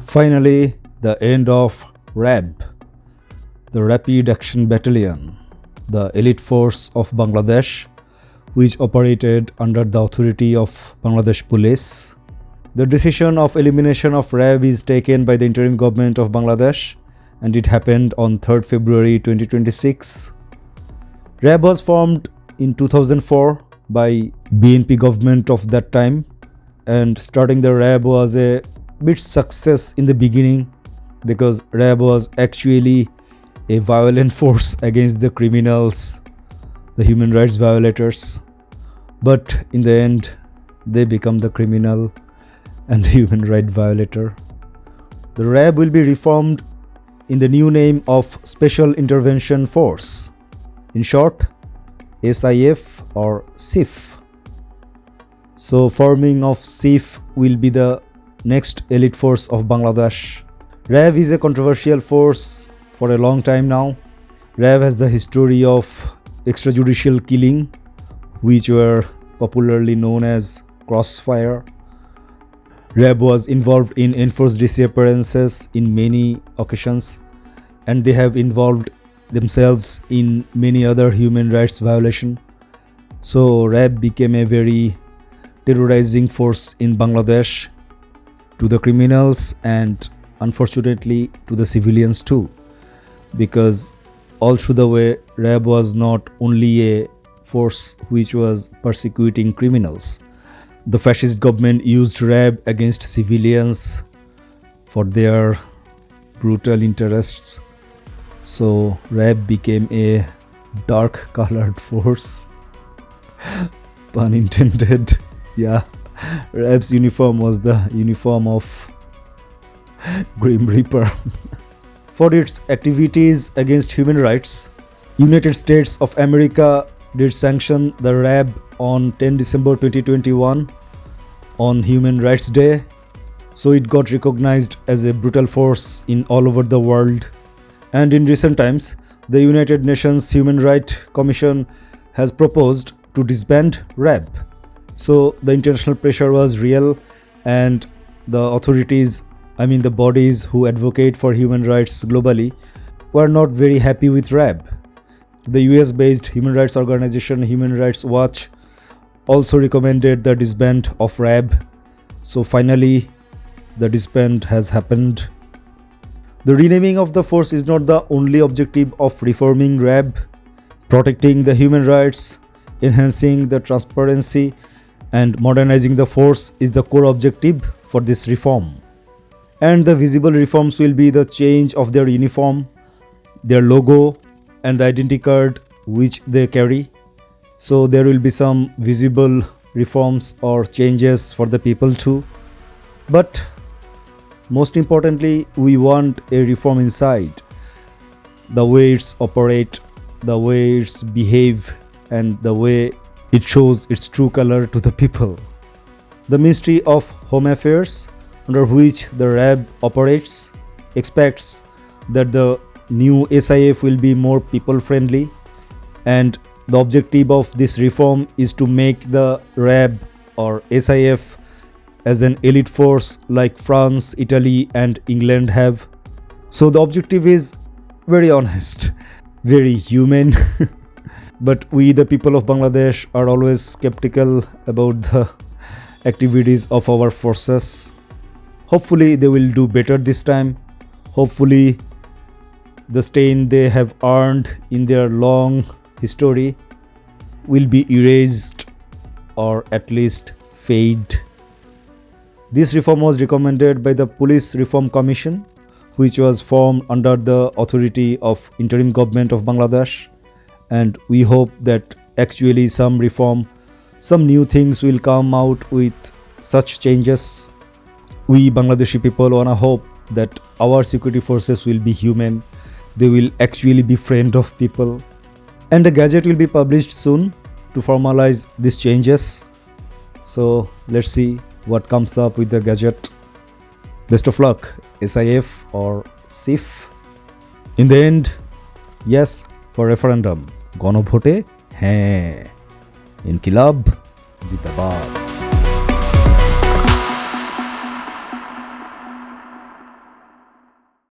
Finally, the end of RAB, the Rapid Action Battalion, the elite force of Bangladesh, which operated under the authority of Bangladesh Police. The decision of elimination of RAB is taken by the interim government of Bangladesh, and it happened on 3rd February 2026. RAB was formed in 2004 by BNP government of that time, and starting the RAB was a bit success in the beginning because RAB was actually a violent force against the criminals, the human rights violators. But in the end, they become the criminal and human rights violator. The RAB will be reformed in the new name of Special Intervention Force, in short, SIF or SIF. So forming of SIF will be the next elite force of Bangladesh. RAB is a controversial force for a long time now. RAB has the history of extrajudicial killing, which were popularly known as crossfire. RAB was involved in enforced disappearances in many occasions, and they have involved themselves in many other human rights violations. So RAB became a very terrorizing force in Bangladesh to the criminals and unfortunately to the civilians too, because all through the way RAB was not only a force which was persecuting criminals. The fascist government used RAB against civilians for their brutal interests. So RAB became a dark colored force. Pun intended. Yeah, RAB's uniform was the uniform of Grim Reaper. For its activities against human rights, United States of America did sanction the RAB on 10 December 2021 on Human Rights Day. So it got recognized as a brutal force in all over the world. And in recent times, the United Nations Human Rights Commission has proposed to disband RAB. So the international pressure was real, and the authorities, the bodies who advocate for human rights globally, were not very happy with RAB. The US-based human rights organization Human Rights Watch also recommended the disband of RAB. So finally, the disband has happened. The renaming of the force is not the only objective of reforming RAB. Protecting the human rights, enhancing the transparency, and modernizing the force is the core objective for this reform. And the visible reforms will be the change of their uniform, their logo, and the identity card which they carry. So there will be some visible reforms or changes for the people too. But most importantly, we want a reform inside. The way it's operate, the way it's behave, and the way it shows its true color to the people. The Ministry of Home Affairs, under which the RAB operates, expects that the new SIF will be more people-friendly, and the objective of this reform is to make the RAB or SIF as an elite force like France, Italy, and England have. So the objective is very honest, very human. But we, the people of Bangladesh, are always skeptical about the activities of our forces. Hopefully they will do better this time. Hopefully the stain they have earned in their long history will be erased or at least fade. This reform was recommended by the Police Reform Commission, which was formed under the authority of interim government of Bangladesh. And we hope that actually some reform, some new things will come out with such changes. We Bangladeshi people wanna hope that our security forces will be human. They will actually be friend of people. And a gadget will be published soon to formalize these changes. So let's see what comes up with the gadget. Best of luck, SIF or SIF. In the end, yes for referendum. গণভোটে হ্যাঁ, ইনকিলাব জিন্দাবাদ।